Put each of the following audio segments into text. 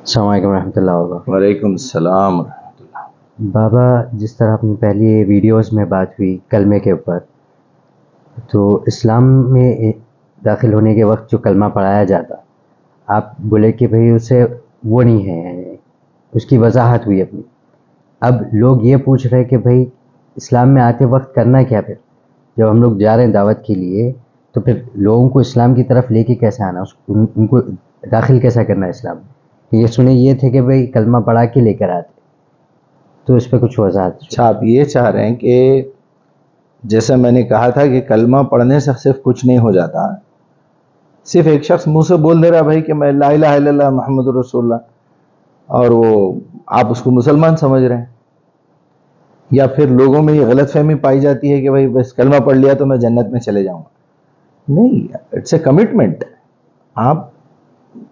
السلام علیکم ورحمۃ اللہ وبرکاتہ۔ وعلیکم السلام ورحمۃ اللہ۔ بابا، جس طرح اپنی پہلی ویڈیوز میں بات ہوئی کلمے کے اوپر، تو اسلام میں داخل ہونے کے وقت جو کلمہ پڑھایا جاتا، آپ بولے کہ بھئی اسے وہ نہیں ہے، اس کی وضاحت ہوئی اپنی۔ اب لوگ یہ پوچھ رہے کہ بھئی اسلام میں آتے وقت کرنا کیا پھر؟ جب ہم لوگ جا رہے ہیں دعوت کے لیے، تو پھر لوگوں کو اسلام کی طرف لے کے کیسے آنا، ان کو داخل کیسا کرنا ہے اسلام میں؟ یہ سنے یہ تھے کہ بھئی کلمہ پڑھا کے لے کر آتے، تو اس پہ کچھ وضاحت۔ اچھا، آپ یہ چاہ رہے ہیں کہ جیسا میں نے کہا تھا کہ کلمہ پڑھنے سے صرف کچھ نہیں ہو جاتا، صرف ایک شخص منہ سے بول دے رہا بھائی کہ میں لا الہ الا اللہ محمد رسول اللہ، اور وہ آپ اس کو مسلمان سمجھ رہے ہیں، یا پھر لوگوں میں یہ غلط فہمی پائی جاتی ہے کہ بھائی بس کلمہ پڑھ لیا تو میں جنت میں چلے جاؤں گا۔ نہیں، اٹس اے کمٹمنٹ۔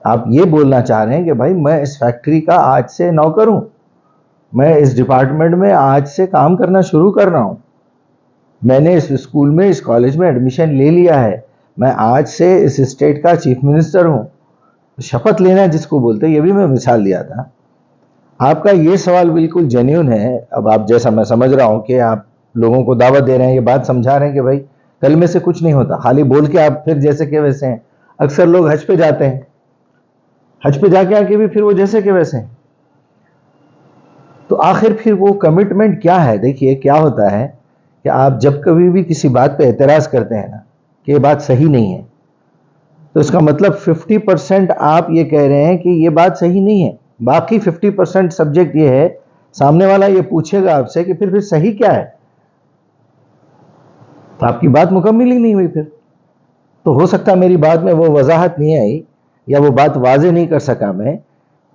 آپ یہ بولنا چاہ رہے ہیں کہ بھائی میں اس فیکٹری کا آج سے نوکر ہوں، میں اس ڈپارٹمنٹ میں آج سے کام کرنا شروع کر رہا ہوں، میں نے اس اسکول میں اس کالج میں ایڈمیشن لے لیا ہے، میں آج سے اس اسٹیٹ کا چیف منسٹر ہوں۔ شپت لینا جس کو بولتے ہیں، یہ بھی میں مثال دیا تھا۔ آپ کا یہ سوال بالکل جینیون ہے۔ اب آپ جیسا میں سمجھ رہا ہوں کہ آپ لوگوں کو دعوت دے رہے ہیں، یہ بات سمجھا رہے ہیں کہ بھائی کلمے سے کچھ نہیں ہوتا، خالی بول کے آپ پھر جیسے کہ ویسے ہیں۔ اکثر لوگ حج پہ جاتے ہیں، حج پہ جا کے آ کے بھی پھر وہ جیسے کہ ویسے ہیں، تو آخر پھر وہ کمٹمنٹ کیا ہے؟ دیکھیے کیا ہوتا ہے کہ آپ جب کبھی بھی کسی بات پہ اعتراض کرتے ہیں نا کہ یہ بات صحیح نہیں ہے، تو اس کا مطلب 50% آپ یہ کہہ رہے ہیں کہ یہ بات صحیح نہیں ہے، باقی 50% سبجیکٹ یہ ہے، سامنے والا یہ پوچھے گا آپ سے کہ پھر صحیح کیا ہے، تو آپ کی بات مکمل ہی نہیں ہوئی۔ پھر تو ہو سکتا میری بات میں وہ وضاحت نہیں آئی، یا وہ بات واضح نہیں کر سکا میں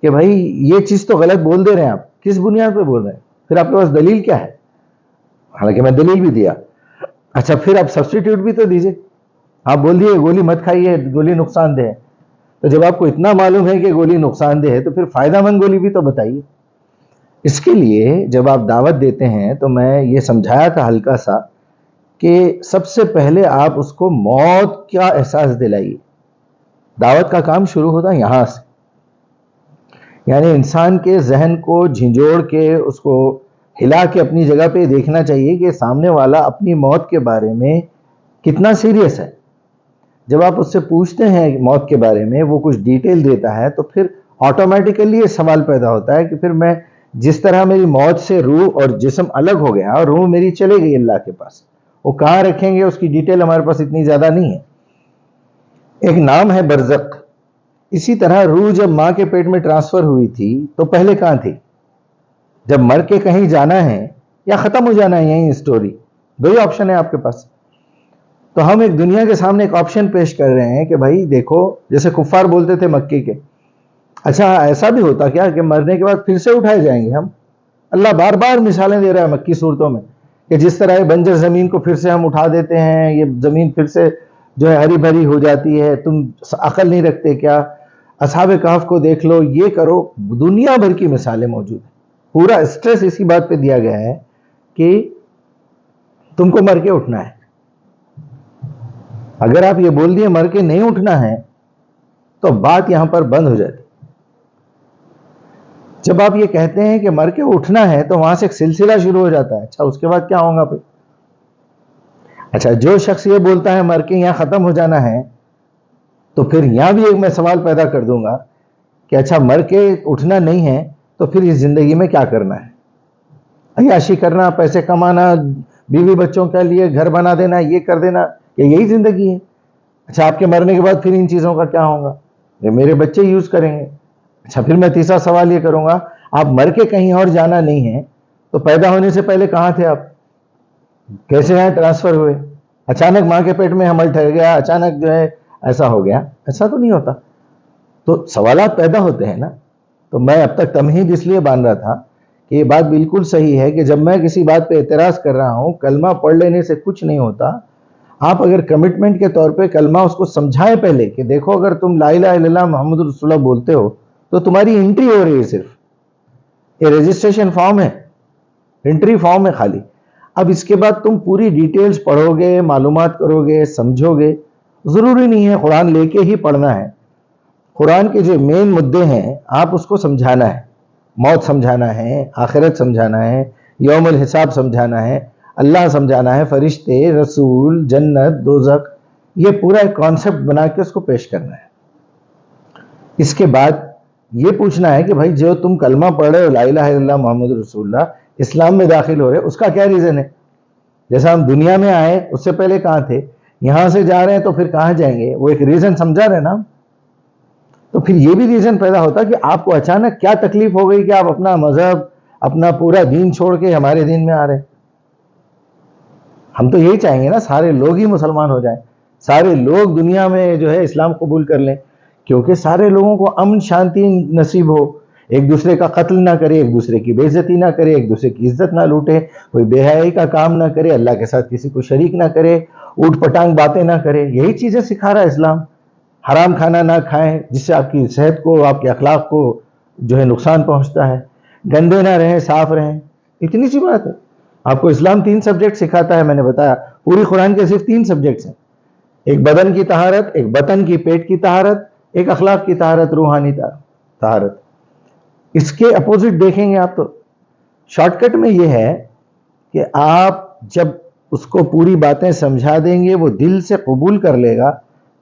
کہ بھائی یہ چیز تو غلط بول دے رہے ہیں، آپ کس بنیاد پہ بول رہے ہیں، پھر آپ کے پاس دلیل کیا ہے؟ حالانکہ میں دلیل بھی دیا۔ اچھا، پھر آپ سبسٹیٹیوٹ بھی تو دیجئے۔ آپ بول دیے گولی مت کھائیے، گولی نقصان دہ ہے، تو جب آپ کو اتنا معلوم ہے کہ گولی نقصان دہ ہے تو پھر فائدہ مند گولی بھی تو بتائیے۔ اس کے لیے جب آپ دعوت دیتے ہیں تو میں یہ سمجھایا تھا ہلکا سا کہ سب سے پہلے آپ اس کو موت کا احساس دلائیے۔ دعوت کا کام شروع ہوتا ہے یہاں سے، یعنی انسان کے ذہن کو جھنجھوڑ کے اس کو ہلا کے اپنی جگہ پہ دیکھنا چاہیے کہ سامنے والا اپنی موت کے بارے میں کتنا سیریس ہے۔ جب آپ اس سے پوچھتے ہیں موت کے بارے میں، وہ کچھ ڈیٹیل دیتا ہے، تو پھر آٹومیٹیکلی یہ سوال پیدا ہوتا ہے کہ پھر میں جس طرح میری موت سے روح اور جسم الگ ہو گیا اور روح میری چلے گئی اللہ کے پاس، وہ کہاں رکھیں گے اس کی ڈیٹیل ہمارے پاس اتنی زیادہ نہیں ہے۔ ایک نام ہے برزخ۔ اسی طرح روح جب ماں کے پیٹ میں ٹرانسفر ہوئی تھی تو پہلے کہاں تھی؟ جب مر کے کہیں جانا ہے یا ختم ہو جانا ہے، یہی اسٹوری، دو ہی آپشن ہے آپ کے پاس۔ تو ہم ایک دنیا کے سامنے ایک آپشن پیش کر رہے ہیں کہ بھائی دیکھو، جیسے کفار بولتے تھے مکی کے، اچھا ایسا بھی ہوتا کیا کہ مرنے کے بعد پھر سے اٹھائے جائیں گے ہم؟ اللہ بار بار مثالیں دے رہا ہے مکی صورتوں میں کہ جس طرح یہ بنجر زمین کو پھر سے ہم اٹھا دیتے ہیں، یہ زمین پھر سے جو ہے ہری بھری ہو جاتی ہے، تم عقل نہیں رکھتے کیا؟ اصحاب کہف کو دیکھ لو، یہ کرو، دنیا بھر کی مثالیں موجود ہیں۔ پورا اسٹریس اسی بات پہ دیا گیا ہے کہ تم کو مر کے اٹھنا ہے۔ اگر آپ یہ بول دیے مر کے نہیں اٹھنا ہے تو بات یہاں پر بند ہو جاتی۔ جب آپ یہ کہتے ہیں کہ مر کے اٹھنا ہے تو وہاں سے ایک سلسلہ شروع ہو جاتا ہے۔ اچھا اس کے بعد کیا ہوگا پھر؟ اچھا، جو شخص یہ بولتا ہے مر کے یہاں ختم ہو جانا ہے، تو پھر یہاں بھی ایک میں سوال پیدا کر دوں گا کہ اچھا مر کے اٹھنا نہیں ہے تو پھر اس زندگی میں کیا کرنا ہے؟ عیاشی کرنا، پیسے کمانا، بیوی بچوں کے لیے گھر بنا دینا، یہ کر دینا، کہ یہی زندگی ہے؟ اچھا آپ کے مرنے کے بعد پھر ان چیزوں کا کیا ہوگا؟ یہ میرے بچے یوز کریں گے۔ اچھا پھر میں تیسرا سوال یہ کروں گا، آپ مر کے کہیں اور جانا نہیں ہے تو پیدا ہونے سے پہلے کہاں تھے آپ؟ کیسے یہاں ٹرانسفر ہوئے؟ اچانک ماں کے پیٹ میں حمل ٹھہر گیا، اچانک جو ہے ایسا ہو گیا؟ ایسا تو نہیں ہوتا۔ تو سوالات پیدا ہوتے ہیں نا۔ تو میں اب تک تمہید اس لیے باندھ رہا تھا کہ یہ بات بالکل صحیح ہے کہ جب میں کسی بات پہ اعتراض کر رہا ہوں، کلمہ پڑھ لینے سے کچھ نہیں ہوتا، آپ اگر کمٹمنٹ کے طور پہ کلمہ اس کو سمجھائیں پہلے کہ دیکھو اگر تم لا الہ الا اللہ محمد رسول اللہ بولتے ہو تو تمہاری انٹری ہو رہی ہے، صرف یہ رجسٹریشن فارم ہے، انٹری فارم ہے خالی۔ اب اس کے بعد تم پوری ڈیٹیلز پڑھو گے، معلومات کرو گے، سمجھو گے، ضروری نہیں ہے قرآن لے کے ہی پڑھنا ہے۔ قرآن کے جو مین مدے ہیں آپ اس کو سمجھانا ہے. موت سمجھانا ہے, آخرت سمجھانا ہے, یوم الحساب سمجھانا ہے, اللہ سمجھانا ہے, فرشتے, رسول, جنت, دوزخ, یہ پورا ایک کانسیپٹ بنا کے اس کو پیش کرنا ہے. اس کے بعد یہ پوچھنا ہے کہ بھائی جو تم کلمہ پڑھ رہے ہو لا الہ الا اللہ محمد رسول اللہ, اسلام میں داخل ہو رہے, اس کا کیا ریزن ہے؟ جیسا ہم دنیا میں آئے اس سے پہلے کہاں تھے, یہاں سے جا رہے ہیں تو پھر کہاں جائیں گے, وہ ایک ریزن سمجھا رہے نا. تو پھر یہ بھی ریزن پیدا ہوتا کہ آپ کو اچانک کیا تکلیف ہو گئی کہ آپ اپنا مذہب, اپنا پورا دین چھوڑ کے ہمارے دین میں آ رہے ہیں. ہم تو یہی چاہیں گے نا سارے لوگ ہی مسلمان ہو جائیں, سارے لوگ دنیا میں جو ہے اسلام قبول کر لیں, کیونکہ سارے لوگوں کو امن شانتی نصیب ہو, ایک دوسرے کا قتل نہ کرے, ایک دوسرے کی بے عزتی نہ کرے, ایک دوسرے کی عزت نہ لوٹے, کوئی بے حیائی کا کام نہ کرے, اللہ کے ساتھ کسی کو شریک نہ کرے, اوٹ پٹانگ باتیں نہ کرے. یہی چیزیں سکھا رہا ہے اسلام. حرام کھانا نہ کھائیں جس سے آپ کی صحت کو, آپ کے اخلاق کو جو ہے نقصان پہنچتا ہے. گندے نہ رہیں, صاف رہیں. اتنی سی بات ہے. آپ کو اسلام 3 سبجیکٹ سکھاتا ہے, میں نے بتایا پوری قرآن کے صرف 3 سبجیکٹس ہیں. ایک بدن کی طہارت, ایک بطن کی پیٹ کی طہارت, ایک اخلاق کی طہارت, روحانی طہارت. اس کے اپوزٹ دیکھیں گے آپ تو شارٹ کٹ میں یہ ہے کہ آپ جب اس کو پوری باتیں سمجھا دیں گے, وہ دل سے قبول کر لے گا,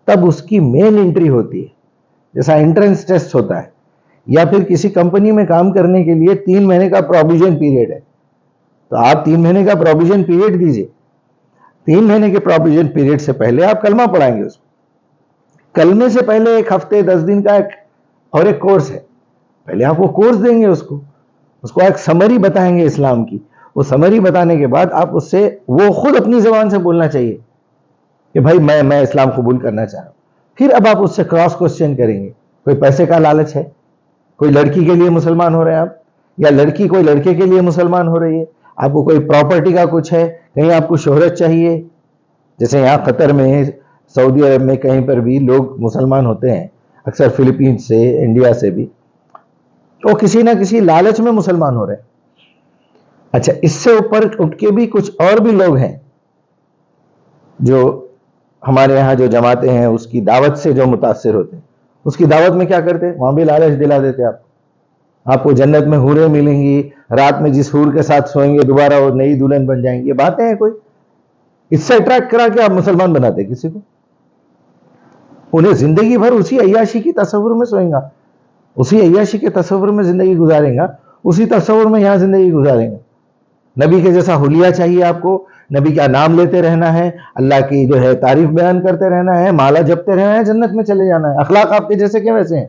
تب اس کی مین انٹری ہوتی ہے. جیسا انٹرنس ٹیسٹ ہوتا ہے, یا پھر کسی کمپنی میں کام کرنے کے لیے 3 مہینے کا پروویژن پیریڈ ہے, تو آپ 3 مہینے کا پروویژن پیریڈ دیجئے. 3 مہینے کے پروویژن پیریڈ سے پہلے آپ کلمہ پڑھائیں گے. اس کو کلمے سے پہلے 1 ہفتے 10 دن کا اور ایک کورس ہے. پہلے آپ وہ کورس دیں گے, اس کو ایک سمری بتائیں گے اسلام کی. وہ سمری بتانے کے بعد آپ اس سے, وہ خود اپنی زبان سے بولنا چاہیے کہ بھائی میں اسلام قبول کرنا چاہ رہا ہوں. پھر اب آپ اس سے کراس کوسچن کریں گے. کوئی پیسے کا لالچ ہے, کوئی لڑکی کے لیے مسلمان ہو رہے ہیں آپ, یا لڑکی کوئی لڑکے کے لیے مسلمان ہو رہی ہے, آپ کو کوئی پراپرٹی کا کچھ ہے, کہیں آپ کو شہرت چاہیے. جیسے یہاں قطر میں, سعودی عرب میں کہیں پر بھی لوگ مسلمان ہوتے ہیں, اکثر فلپین سے, انڈیا سے بھی, تو کسی نہ کسی لالچ میں مسلمان ہو رہے ہیں. اچھا, اس سے اوپر اٹھ کے بھی کچھ اور بھی لوگ ہیں جو ہمارے یہاں جو جماعتیں ہیں اس کی دعوت سے جو متاثر ہوتے ہیں. اس کی دعوت میں کیا کرتے, وہاں بھی لالچ دلا دیتے. آپ کو جنت میں حوریں ملیں گی, رات میں جس حور کے ساتھ سوئیں گے دوبارہ وہ نئی دلہن بن جائیں گی. یہ باتیں ہیں کوئی, اس سے اٹریکٹ کرا کے آپ مسلمان بناتے کسی کو. انہیں زندگی بھر اسی عیاشی کی تصور میں سوئیں گا, اسی عیاشی کے تصور میں زندگی گزاریں گا, اسی تصور میں یہاں زندگی گزاریں گا. نبی کے جیسا حلیہ چاہیے آپ کو, نبی کا نام لیتے رہنا ہے, اللہ کی جو ہے تعریف بیان کرتے رہنا ہے, مالا جپتے رہنا ہے, جنت میں چلے جانا ہے. اخلاق آپ کے جیسے کے ویسے ہیں,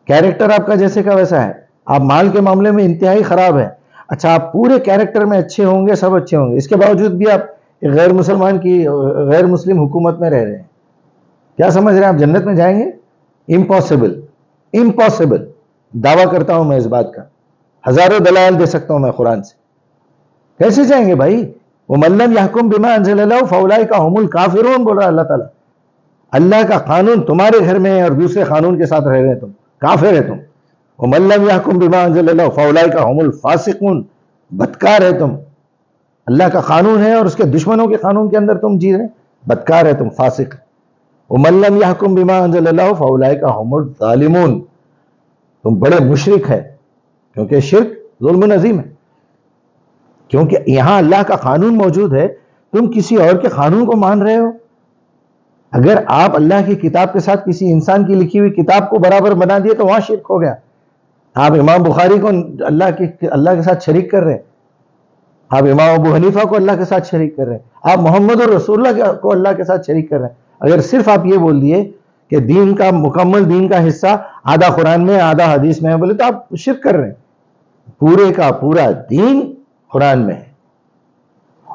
کیریکٹر آپ کا جیسے کا ویسا ہے. آپ مال کے معاملے میں انتہائی خراب ہے. اچھا, آپ پورے کیریکٹر میں اچھے ہوں گے, سب اچھے ہوں گے, اس کے باوجود بھی آپ غیر مسلم حکومت میں رہ رہے ہیں. کیا سمجھ رہے ہیں آپ جنت میں جائیں گے؟ Impossible, impossible. دعویٰ کرتا ہوں میں اس بات کا, ہزاروں دلائل دے سکتا ہوں میں قرآن سے. کیسے جائیں گے بھائی؟ وَمَن لَّمْ يَحْكُم بِمَا أَنزَلَ اللَّهُ فَأُولَٰئِكَ هُمُ الْكَافِرُونَ بول رہا اللہ تعالیٰ. اللہ کا قانون تمہارے گھر میں ہے اور دوسرے قانون کے ساتھ رہ رہے تم, کافر ہے تم. وَمَن لَّمْ يَحْكُم بِمَا أَنزَلَ اللَّهُ فَأُولَٰئِكَ هُمُ الْفَاسِقُونَ. بدکار ہے تم. اللہ کا قانون ہے اور اس کے دشمنوں کے قانون کے اندر تم جی رہے, بدکار ہے تم, فاسق. وَمَن لَّمْ يَحْكُم بِمَا أَنزَلَ اللَّهُ فَأُولَٰئِكَ هُمُ الظَّالِمُونَ. تم بڑے مشرک ہے, کیونکہ شرک ظلم عظیم ہے. کیونکہ یہاں اللہ کا قانون موجود ہے, تم کسی اور کے قانون کو مان رہے ہو. اگر آپ اللہ کی کتاب کے ساتھ کسی انسان کی لکھی ہوئی کتاب کو برابر بنا دیے تو وہاں شرک ہو گیا. آپ امام بخاری کو اللہ کے ساتھ شریک کر رہے ہیں, آپ امام ابو حنیفہ کو اللہ کے ساتھ شریک کر رہے ہیں, آپ محمد رسول اللہ کو اللہ کے ساتھ شریک کر رہے ہیں. اگر صرف آپ یہ بول دیے کہ دین کا مکمل دین کا حصہ آدھا قرآن میں آدھا حدیث میں ہے, بولے تو آپ شرک کر رہے ہیں. پورے کا پورا دین قرآن میں ہے.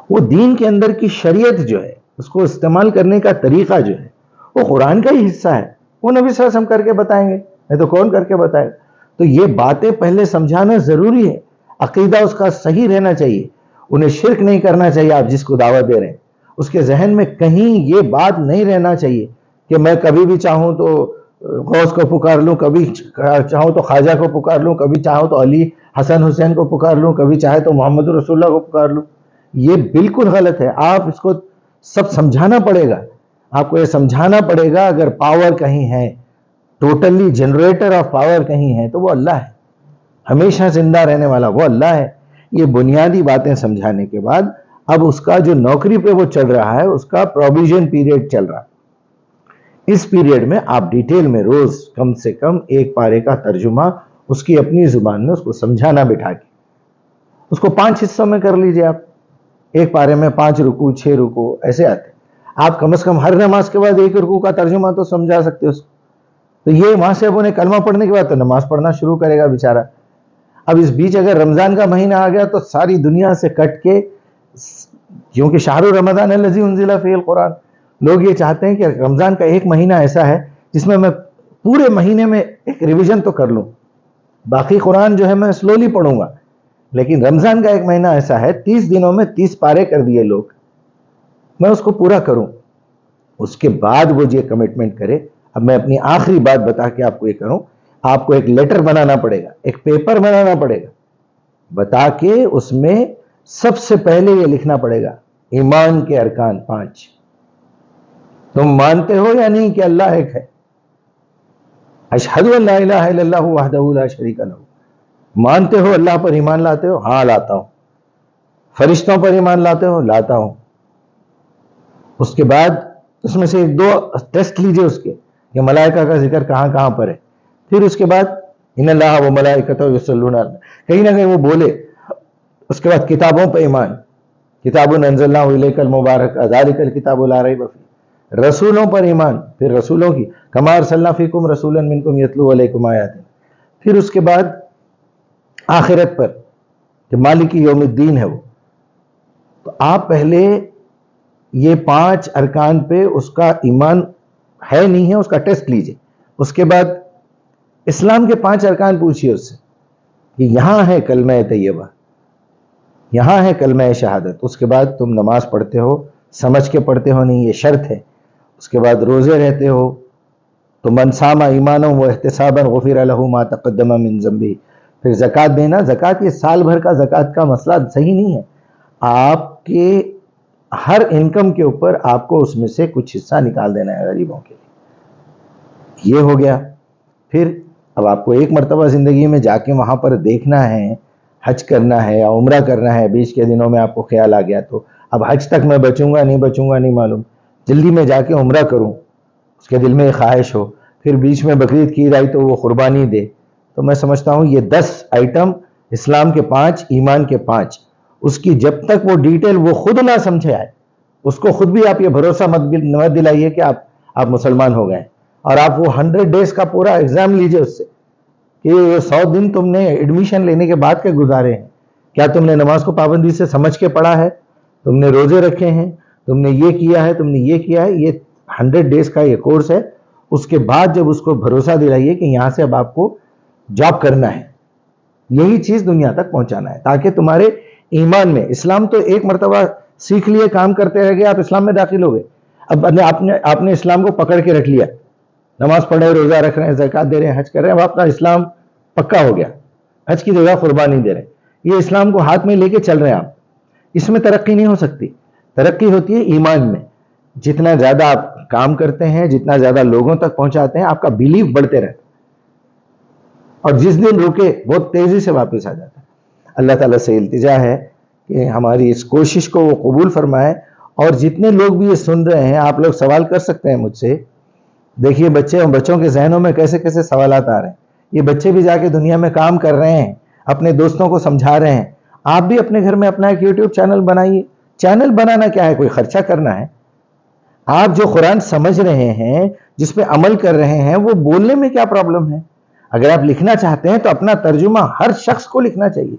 وہ دین کے اندر کی شریعت جو ہے, اس کو استعمال کرنے کا طریقہ جو ہے, وہ قرآن کا ہی حصہ ہے. وہ نبی صلی اللہ علیہ وسلم کر کے بتائیں گے, نہیں تو کون کر کے بتائے. تو یہ باتیں پہلے سمجھانا ضروری ہے. عقیدہ اس کا صحیح رہنا چاہیے, انہیں شرک نہیں کرنا چاہیے. آپ جس کو دعوت دے رہے ہیں اس کے ذہن میں کہیں یہ بات نہیں رہنا چاہیے کہ میں کبھی بھی چاہوں تو غوث کو پکار لوں, کبھی چاہوں تو خواجہ کو پکار لوں, کبھی چاہوں تو علی حسن حسین کو پکار لوں, کبھی چاہے تو محمد رسول اللہ کو پکار لوں. یہ بالکل غلط ہے. آپ اس کو سب سمجھانا پڑے گا, آپ کو یہ سمجھانا پڑے گا. اگر پاور کہیں ہے ٹوٹلی جنریٹر آف پاور کہیں ہے تو وہ اللہ ہے، ہمیشہ زندہ رہنے والا وہ اللہ ہے. یہ بنیادی باتیں سمجھانے کے بعد اب اس کا جو نوکری پہ وہ چل رہا ہے اس کا پروویژن پیریڈ چل رہا ہے. اس پیریڈ میں آپ ڈیٹیل میں روز کم سے کم ایک پارے کا ترجمہ اس کی اپنی زبان میں اس کو سمجھانا بٹھا کے اس کو 5 حصوں میں کر لیجئے. آپ ایک پارے میں 5 رکوع 6 رکوع ایسے آتے. آپ کم از کم ہر نماز کے بعد ایک رکوع کا ترجمہ تو سمجھا سکتے اس کو. تو یہ وہاں سے اب انہیں کلمہ پڑھنے کے بعد تو نماز پڑھنا شروع کرے گا بیچارہ. اب اس بیچ اگر رمضان کا مہینہ آ گیا تو ساری دنیا سے کٹ کے، کیونکہ شہر رمضان الذی انزل فیہ القرآن، لوگ یہ چاہتے ہیں کہ رمضان کا ایک مہینہ ایسا ہے جس میں پورے مہینے میں ایک ریویژن تو کر لوں، باقی قرآن جو ہے میں سلولی پڑھوں گا، لیکن رمضان کا ایک مہینہ ایسا ہے 30 دنوں میں 30 پارے کر دیے لوگ، میں اس کو پورا کروں. اس کے بعد وہ یہ کمٹمنٹ کرے. اب میں اپنی آخری بات بتا کے آپ کو یہ کروں، آپ کو ایک لیٹر بنانا پڑے گا، ایک پیپر بنانا پڑے گا، بتا کے اس میں سب سے پہلے یہ لکھنا پڑے گا ایمان کے ارکان 5. تم مانتے ہو یا نہیں کہ اللہ ایک ہے؟ اشہدو ان لا الہ الا اللہ وحدہ لا شریک لہ. مانتے ہو اللہ پر ایمان لاتے ہو؟ ہاں لاتا ہوں. فرشتوں پر ایمان لاتے ہو؟ لاتا ہوں. اس کے بعد اس میں سے 1-2 ٹیسٹ لیجئے اس کے کہ ملائکہ کا ذکر کہاں کہاں پر ہے. پھر اس کے بعد ان اللہ و ملائکتہ یصلون کہیں نہ کہیں وہ بولے. اس کے بعد کتابوں پہ ایمان، کتاب انزلناہ الیک المبارک ذالک الکتاب لا ریب فیہ. رسولوں پر ایمان، پھر رسولوں کی کما ارسلنا فیکم رسولا منکم یتلو علیکم آیاتنا. پھر اس کے بعد آخرت پر کہ مالک یوم الدین ہے وہ. تو آپ پہلے یہ 5 ارکان پہ اس کا ایمان ہے نہیں ہے اس کا ٹیسٹ لیجئے. اس کے بعد اسلام کے 5 ارکان پوچھئے اس سے کہ یہاں ہے کلمہ طیبہ، یہاں ہے کلمہ شہادت. اس کے بعد تم نماز پڑھتے ہو، سمجھ کے پڑھتے ہو نہیں، یہ شرط ہے. اس کے بعد روزے رہتے ہو تو من صام ایمانا و احتسابا غفر لہ ما تقدم من ذنبہ. پھر زکوٰۃ دینا. زکوٰۃ یہ سال بھر کا زکوٰۃ کا مسئلہ صحیح نہیں ہے. آپ کے ہر انکم کے اوپر آپ کو اس میں سے کچھ حصہ نکال دینا ہے غریبوں کے لیے. یہ ہو گیا. پھر اب آپ کو ایک مرتبہ زندگی میں جا کے وہاں پر دیکھنا ہے، حج کرنا ہے یا عمرہ کرنا ہے. بیچ کے دنوں میں آپ کو خیال آ گیا تو اب حج تک میں بچوں گا نہیں معلوم، جلدی میں جا کے عمرہ کروں، اس کے دل میں ایک خواہش ہو. پھر بیچ میں بقرعید کی عید آئی تو وہ قربانی دے. تو میں سمجھتا ہوں یہ 10 آئٹم اسلام کے 5، ایمان کے 5، اس کی جب تک وہ ڈیٹیل وہ خود نہ سمجھے آئے، اس کو خود بھی آپ یہ بھروسہ مت دلائیے کہ آپ مسلمان ہو گئے. اور آپ وہ 100 ڈیز کا پورا ایگزام لیجئے اس سے کہ یہ 100 دن تم نے ایڈمیشن لینے کے بعد کے گزارے ہیں. کیا تم نے نماز کو پابندی سے سمجھ کے پڑھا ہے؟ تم نے روزے رکھے ہیں؟ تم نے یہ کیا ہے؟ تم نے یہ کیا ہے؟ یہ 100 ڈیز کا یہ کورس ہے. اس کے بعد جب اس کو بھروسہ دلائیے کہ یہاں سے اب آپ کو جاب کرنا ہے، یہی چیز دنیا تک پہنچانا ہے تاکہ تمہارے ایمان میں، اسلام تو ایک مرتبہ سیکھ لیے کام کرتے رہ گئے آپ اسلام میں داخل ہو گئے. اب آپ نے اسلام کو پکڑ کے رکھ لیا، نماز پڑھ رہے، روزہ رکھ رہے ہیں، زکوٰۃ دے رہے ہیں، حج کر رہے ہیں. اب آپ کا اسلام پکا ہو گیا. حج کی جگہ قربانی دے رہے ہیں. یہ اسلام کو ہاتھ میں لے کے چل رہے ہیں آپ. اس میں ترقی نہیں ہو سکتی. ترقی ہوتی ہے ایمان میں. جتنا زیادہ آپ کام کرتے ہیں، جتنا زیادہ لوگوں تک پہنچاتے ہیں، آپ کا بیلیف بڑھتے رہتا ہے اور جس دن رکے بہت تیزی سے واپس آ جاتا ہے. اللہ تعالیٰ سے التجا ہے کہ ہماری اس کوشش کو وہ قبول فرمائے. اور جتنے لوگ بھی یہ سن رہے ہیں، آپ لوگ سوال کر سکتے ہیں مجھ سے. دیکھیے بچوں کے ذہنوں میں کیسے کیسے سوالات آ رہے ہیں. یہ بچے بھی جا کے دنیا میں کام کر رہے ہیں، اپنے دوستوں کو سمجھا رہے ہیں. آپ بھی اپنے گھر میں اپنا ایک یوٹیوب چینل بنائیے. چینل بنانا کیا ہے؟ کوئی خرچہ کرنا ہے؟ آپ جو قرآن سمجھ رہے ہیں، جس پہ عمل کر رہے ہیں، وہ بولنے میں کیا پرابلم ہے؟ اگر آپ لکھنا چاہتے ہیں تو اپنا ترجمہ ہر شخص کو لکھنا چاہیے.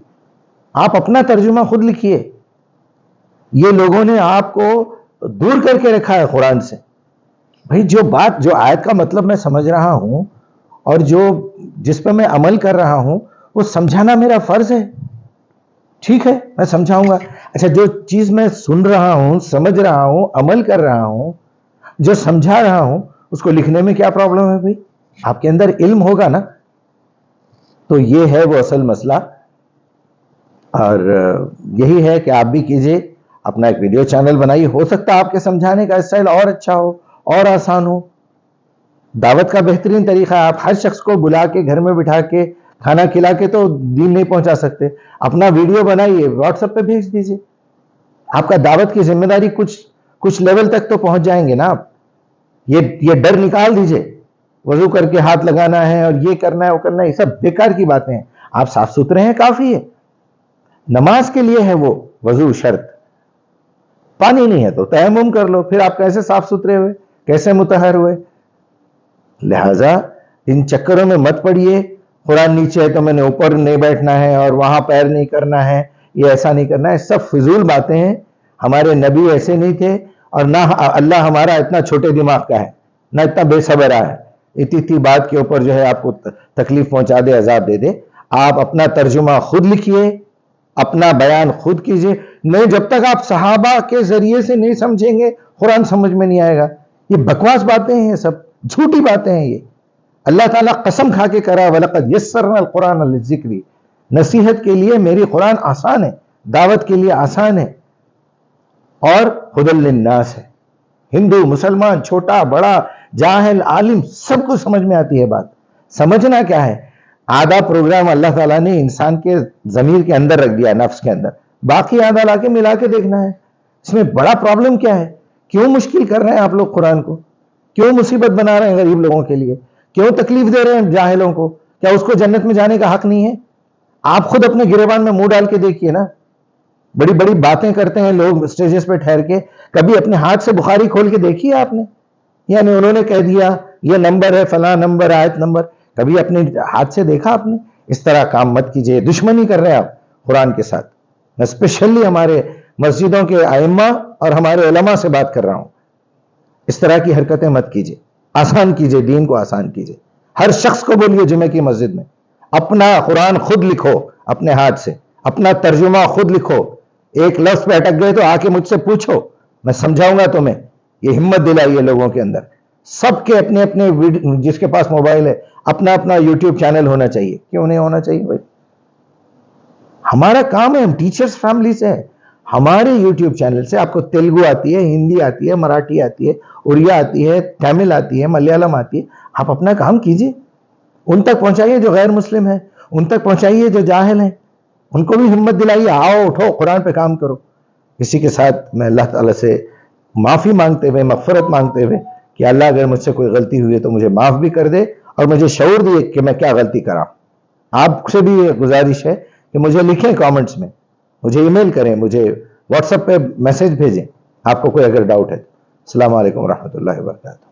آپ اپنا ترجمہ خود لکھیے. یہ لوگوں نے آپ کو دور کر کے رکھا ہے قرآن سے. بھائی جو آیت کا مطلب میں سمجھ رہا ہوں اور جس پہ میں عمل کر رہا ہوں، وہ سمجھانا میرا فرض ہے. ٹھیک ہے، میں سمجھاؤں گا. اچھا، جو چیز میں سن رہا ہوں، سمجھ رہا ہوں، عمل کر رہا ہوں، جو سمجھا رہا ہوں، اس کو لکھنے میں کیا پرابلم ہے؟ بھائی آپ کے اندر علم ہوگا نا. تو یہ ہے وہ اصل مسئلہ. اور یہی ہے کہ آپ بھی کیجئے، اپنا ایک ویڈیو چینل بنائیے. ہو سکتا ہے آپ کے سمجھانے کا اسٹائل اور اچھا ہو اور آسان ہو. دعوت کا بہترین طریقہ، آپ ہر شخص کو بلا کے گھر میں بٹھا کے کھانا کھلا کے تو دین نہیں پہنچا سکتے، اپنا ویڈیو بنائیے واٹس ایپ پہ بھیج دیجیے. آپ کا دعوت کی ذمہ داری کچھ لیول تک تو پہنچ جائیں گے نا آپ. یہ ڈر نکال دیجیے، وضو کر کے ہاتھ لگانا ہے اور یہ کرنا ہے وہ کرنا ہے، یہ سب بیکار کی باتیں ہیں. آپ صاف ستھرے ہیں کافی ہے. نماز کے لیے ہے وہ وضو شرط. پانی نہیں ہے تو تیمم کر لو، پھر آپ کیسے صاف ستھرے ہوئے، کیسے مطہر ہوئے. لہذا ان چکروں میں مت پڑیے. قرآن نیچے ہے تو میں نے اوپر نہیں بیٹھنا ہے اور وہاں پیر نہیں کرنا ہے، یہ ایسا نہیں کرنا ہے، سب فضول باتیں ہیں. ہمارے نبی ایسے نہیں تھے، اور نہ اللہ ہمارا اتنا چھوٹے دماغ کا ہے، نہ اتنا بے صبر ہے اتنی بات کے اوپر جو ہے آپ کو تکلیف پہنچا دے، عذاب دے دے. آپ اپنا ترجمہ خود لکھیے، اپنا بیان خود کیجئے. نہیں، جب تک آپ صحابہ کے ذریعے سے نہیں سمجھیں گے قرآن سمجھ میں نہیں آئے گا. یہ بکواس باتیں ہیں، یہ سب جھوٹی باتیں ہیں. یہ اللہ تعالیٰ قسم کھا کے کرا وَلَقَدْ يَسَّرْنَا الْقُرْآنَ لِلذِّكْرِ. نصیحت کے لیے میری قرآن آسان ہے، دعوت کے لیے آسان ہے، اور ہدی للناس ہے. ہندو مسلمان چھوٹا بڑا جاہل عالم سب کو سمجھ میں آتی ہے بات. سمجھنا کیا ہے، آدھا پروگرام اللہ تعالیٰ نے انسان کے ضمیر کے اندر رکھ دیا، نفس کے اندر، باقی آدھا لا کے ملا کے دیکھنا ہے. اس میں بڑا پرابلم کیا ہے؟ کیوں مشکل کر رہے ہیں آپ لوگ قرآن کو؟ کیوں مصیبت بنا رہے ہیں غریب لوگوں کے لیے؟ کیوں تکلیف دے رہے ہیں جاہلوں کو؟ کیا اس کو جنت میں جانے کا حق نہیں ہے؟ آپ خود اپنے گریبان میں منہ ڈال کے دیکھیے نا. بڑی بڑی باتیں کرتے ہیں لوگ اسٹیجز پہ ٹھہر کے، کبھی اپنے ہاتھ سے بخاری کھول کے دیکھیے آپ نے؟ یعنی انہوں نے کہہ دیا یہ نمبر ہے فلاں نمبر آیت نمبر، کبھی اپنے ہاتھ سے دیکھا آپ نے؟ اس طرح کام مت کیجئے. دشمنی کر رہے ہیں آپ قرآن کے ساتھ. میں اسپیشلی ہمارے مسجدوں کے ائمہ اور ہمارے علماء سے بات کر رہا ہوں. اس طرح کی حرکتیں مت کیجئے. آسان کیجئے، دین کو آسان کیجئے. ہر شخص کو بولیے جمعے کی مسجد میں اپنا قرآن خود لکھو اپنے ہاتھ سے، اپنا ترجمہ خود لکھو. ایک لفظ پہ اٹک گئے تو آ کے مجھ سے پوچھو، میں سمجھاؤں گا تمہیں. یہ ہمت دلائیے لوگوں کے اندر. سب کے اپنے اپنے جس کے پاس موبائل ہے اپنا اپنا یوٹیوب چینل ہونا چاہیے. کیوں نہیں ہونا چاہیے بھائی؟ ہمارا کام ہے، ہم ٹیچرز فیملی سے ہیں. ہمارے یوٹیوب چینل سے آپ کو تیلگو آتی ہے، ہندی آتی ہے، مراٹھی آتی ہے، اڑیا آتی ہے، تامل آتی ہے، ملیالم آتی ہے. آپ اپنا کام کیجئے، ان تک پہنچائیے جو غیر مسلم ہیں، ان تک پہنچائیے جو جاہل ہیں، ان کو بھی ہمت دلائیے. آؤ اٹھو قرآن پہ کام کرو. اسی کے ساتھ میں اللہ تعالیٰ سے معافی مانگتے ہوئے، مغفرت مانگتے ہوئے کہ اللہ اگر مجھ سے کوئی غلطی ہوئی ہے تو مجھے معاف بھی کر دے اور مجھے شعور دے کہ میں کیا غلطی کرا. آپ سے بھی یہ گزارش ہے کہ مجھے لکھیں کامنٹس میں، مجھے ای میل کریں، مجھے واٹس ایپ پہ میسج بھیجیں آپ کو کوئی اگر ڈاؤٹ ہے. السلام علیکم ورحمۃ اللہ وبرکاتہ.